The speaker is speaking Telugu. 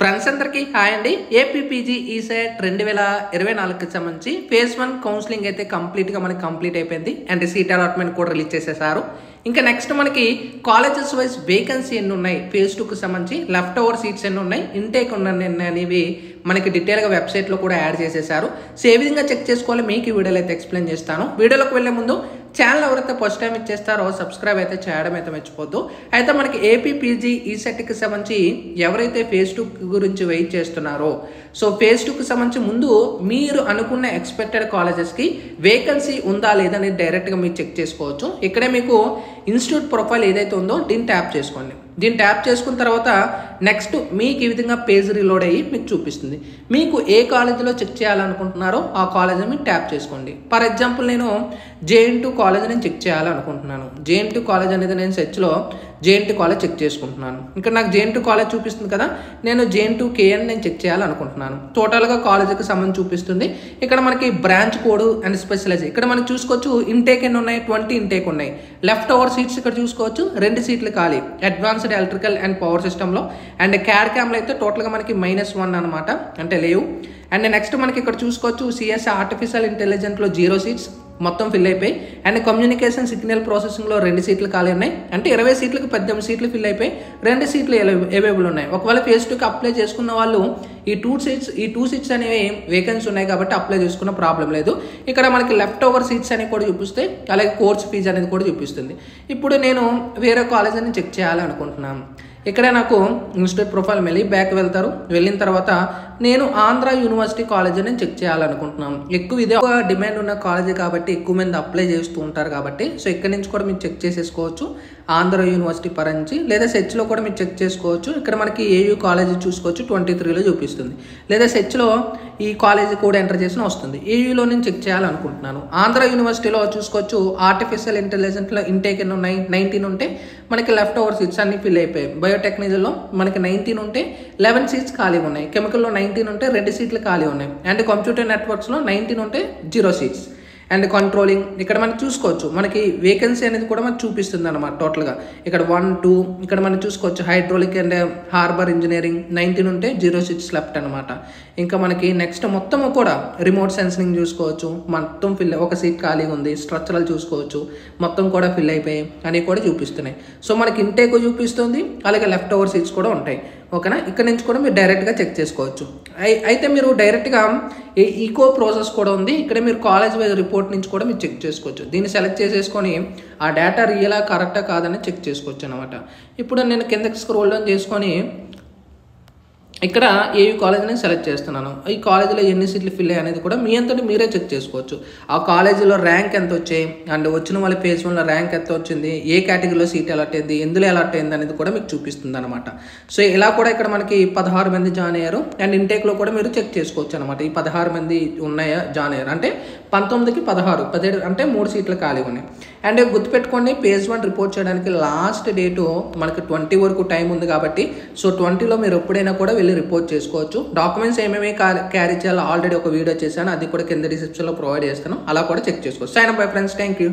ఫ్రెండ్స్ అందరికీ హాయ్ అండి. ఏపీపీజీ ఈసెట్ 2024కి సంబంధించి ఫేజ్ 1 కౌన్సిలింగ్ అయితే కంప్లీట్ అయిపోయింది. అండ్ సీట్ అలాట్మెంట్ కూడా రిలీజ్ చేసేసారు. ఇంకా నెక్స్ట్ మనకి కాలేజెస్ వైజ్ వేకెన్సీ ఎన్ని ఉన్నాయి, ఫేజ్ 2కి సంబంధించి లెఫ్ట్ ఓవర్ సీట్స్ ఎన్ని ఉన్నాయి, ఇంటేక్ ఉన్నాయి అనేవి మనకి డీటెయిల్గా వెబ్సైట్లో కూడా యాడ్ చేసేసారు. సో ఏ విధంగా చెక్ చేసుకోవాలి మీకు ఈ వీడియోలో అయితే ఎక్స్ప్లెయిన్ చేస్తాను. వీడియోలోకి వెళ్ళే ముందు ఛానల్ ఎవరైతే ఫస్ట్ టైం ఇచ్చేస్తారో సబ్స్క్రైబ్ అయితే చేయడం అయితే మర్చిపోద్దు. అయితే మనకి ఏపీపీజీ ఈసెట్కి సంబంధించి ఎవరైతే ఫేజ్ 2 గురించి వెయిట్ చేస్తున్నారో, సో ఫేజ్ 2కి సంబంధించి ముందు మీరు అనుకున్న ఎక్స్పెక్టెడ్ కాలేజెస్కి వేకెన్సీ ఉందా లేదా అనేది డైరెక్ట్గా మీరు చెక్ చేసుకోవచ్చు. ఇక్కడే మీకు ఇన్స్టిట్యూట్ ప్రొఫైల్ ఏదైతే ఉందో దీన్ని ట్యాప్ చేసుకోండి. దీన్ని ట్యాప్ చేసుకున్న తర్వాత నెక్స్ట్ మీకు ఈ విధంగా పేజ్ రీలోడ్ అయ్యి మీకు చూపిస్తుంది. మీకు ఏ కాలేజీలో చెక్ చేయాలనుకుంటున్నారో ఆ కాలేజీని మీరు ట్యాప్ చేసుకోండి. ఫర్ ఎగ్జాంపుల్ నేను JN2 కాలేజ్ నేను చెక్ చేయాలనుకుంటున్నాను. JN2 కాలేజ్ అనేది నేను సెర్చ్లో JN2 కాలేజ్ చెక్ చేసుకుంటున్నాను. ఇక్కడ నాకు JN2 కాలేజ్ చూపిస్తుంది కదా, నేను JN2 KN నేను చెక్ చేయాలనుకుంటున్నాను. టోటల్గా కాలేజీకి సంబంధించి చూపిస్తుంది. ఇక్కడ మనకి బ్రాంచ్ కోడ్ అండ్ స్పెషలైజ్ ఇక్కడ మనకి చూసుకోవచ్చు. ఇంటేక్ ఎన్ని ఉన్నాయి, 20 ఇంటేక్ ఉన్నాయి. లెఫ్ట్ ఓవర్ సీట్స్ ఇక్కడ చూసుకోవచ్చు, 2 సీట్లు ఖాళీ అడ్వాన్స్డ్ ఎలక్ట్రికల్ అండ్ పవర్ సిస్టంలో. అండ్ క్యాడ్ క్యామ్లో అయితే టోటల్గా మనకి -1 అనమాట, అంటే లేవు. అండ్ నెక్స్ట్ మనకి ఇక్కడ చూసుకోవచ్చు CS ఆర్టిఫిషియల్ ఇంటెలిజెంట్లో 0 సీట్స్ మొత్తం ఫిల్ అయిపోయి. అండ్ కమ్యూనికేషన్ సిగ్నల్ ప్రాసెసింగ్లో 2 సీట్లు ఖాళీ ఉన్నాయి. అంటే 20 సీట్లకు 18 సీట్లు ఫిల్ అయిపోయి 2 సీట్లు అవైలబుల్ ఉన్నాయి. ఒకవేళ ఫేజ్ 2కి అప్లై చేసుకున్న వాళ్ళు ఈ 2 సీట్స్ అనేవి వేకెన్సీ ఉన్నాయి కాబట్టి అప్లై చేసుకున్న ప్రాబ్లం లేదు. ఇక్కడ మనకి లెఫ్ట్ ఓవర్ సీట్స్ అనేవి కూడా చూపిస్తే, అలాగే కోర్స్ ఫీజు అనేది కూడా చూపిస్తుంది. ఇప్పుడు నేను వేరే కాలేజీని చెక్ చేయాలనుకుంటున్నాను. ఇక్కడ నాకు ఇన్స్టిట్యూట్ ప్రొఫైల్ మళ్ళీ బ్యాక్ వెళ్తారు. వెళ్ళిన తర్వాత నేను ఆంధ్ర యూనివర్సిటీ కాలేజీని చెక్ చేయాలనుకుంటున్నాను. ఇదే ఒక డిమాండ్ ఉన్న కాలేజీ కాబట్టి ఎక్కువ మంది అప్లై చేస్తూ ఉంటారు కాబట్టి, సో ఇక్కడ నుంచి కూడా మీరు చెక్ చేసేసుకోవచ్చు. ఆంధ్ర యూనివర్సిటీ పరంచి లేదా సెర్చ్లో కూడా మీరు చెక్ చేసుకోవచ్చు. ఇక్కడ మనకి AU కాలేజీ చూసుకోవచ్చు, 23లో చూపిస్తుంది. లేదా సెర్చ్లో ఈ కాలేజీ కూడా ఎంటర్ చేసిన వస్తుంది. AUలో నేను చెక్ చేయాలనుకుంటున్నాను. ఆంధ్ర యూనివర్సిటీలో చూసుకోవచ్చు, ఆర్టిఫిషియల్ ఇంటెలిజెంట్లో ఇంటేక్ ఎన్ని ఉన్నాయి, 19 ఉంటే మనకి లెఫ్ట్ ఓవర్ సీట్స్ అన్ని ఫిల్ అయిపోయాయి. బయోటెక్నాలజీలో మనకి 19 ఉంటే 11 సీట్స్ ఖాళీ ఉన్నాయి. కెమికల్లో 19 ఉంటే 2 సీట్లు ఖాళీ ఉన్నాయి. అండ్ కంప్యూటర్ నెట్వర్క్స్లో 19 ఉంటే 0 సీట్స్. అండ్ కంట్రోలింగ్ ఇక్కడ మనం చూసుకోవచ్చు, మనకి వేకెన్సీ అనేది కూడా మనకు చూపిస్తుంది అనమాట. టోటల్గా ఇక్కడ 1, 2 ఇక్కడ మనం చూసుకోవచ్చు. హైడ్రోలిక్ అండ్ హార్బర్ ఇంజనీరింగ్ 19 ఉంటే 0 సీట్స్ లెఫ్ట్ అనమాట. ఇంకా మనకి నెక్స్ట్ మొత్తము కూడా రిమోట్ సెన్సింగ్ చూసుకోవచ్చు, మొత్తం ఫిల్, 1 సీట్ ఖాళీగా ఉంది. స్ట్రక్చరల్ చూసుకోవచ్చు, మొత్తం కూడా ఫిల్ అయిపోయాయి అని కూడా చూపిస్తున్నాయి. సో మనకి ఇంటేక్ చూపిస్తుంది, అలాగే లెఫ్ట్ ఓవర్ సీట్స్ కూడా ఉంటాయి. ఓకేనా, ఇక్కడ నుంచి కూడా మీరు డైరెక్ట్గా చెక్ చేసుకోవచ్చు. అయితే మీరు డైరెక్ట్గా ఈకో ప్రాసెస్ కూడా ఉంది. ఇక్కడ మీరు కాలేజ్ వైజ్ రిపోర్ట్ నుంచి కూడా మీరు చెక్ చేసుకోవచ్చు. దీన్ని సెలెక్ట్ చేసేసుకొని ఆ డేటా రియలా కరెక్టా కాదని చెక్ చేసుకోవచ్చు అనమాట. ఇప్పుడు నేను కిందకి స్క్రోల్ డౌన్ చేసుకొని ఇక్కడ AU కాలేజీని సెలెక్ట్ చేస్తున్నాను. ఈ కాలేజీలో ఎన్ని సీట్లు ఫిల్ అయ్యాయి అనేది కూడా మీ అంతటి మీరే చెక్ చేసుకోవచ్చు. ఆ కాలేజీలో ర్యాంక్ ఎంత వచ్చాయి, అండ్ వచ్చిన వాళ్ళ ఫేజ్ 1లో ర్యాంక్ ఎంత వచ్చింది, ఏ కేటగిరీలో సీట్ అలాట్ అయింది, ఎందులో అలాట్ అయింది అనేది కూడా మీకు చూపిస్తుంది అనమాట. సో ఇలా కూడా ఇక్కడ మనకి 16 మంది జాయిన్ అయ్యారు. అండ్ ఇంటేక్లో కూడా మీరు చెక్ చేసుకోవచ్చు అనమాట. ఈ 16 మంది ఉన్నాయా జాయిన్ అయ్యారు అంటే 19కి 16, 17 అంటే 3 సీట్లు ఖాళీ ఉన్నాయి. అండ్ గుర్తుపెట్టుకోండి, ఫేజ్ 1 రిపోర్ట్ చేయడానికి లాస్ట్ డేటు మనకి 20 వరకు టైం ఉంది కాబట్టి, సో 20లో మీరు ఎప్పుడైనా కూడా వెళ్ళి రిపోర్ట్ చేసుకోవచ్చు. డాక్యుమెంట్స్ ఏమేమి క్యారీ చేయాలో ఆల్రెడీ ఒక వీడియో చేశాను, అది కూడా కింద డిస్క్రిప్షన్లో ప్రొవైడ్ చేస్తాను. అలా కూడా చెక్ చేసుకోవచ్చు. Sign up bye friends, thank you.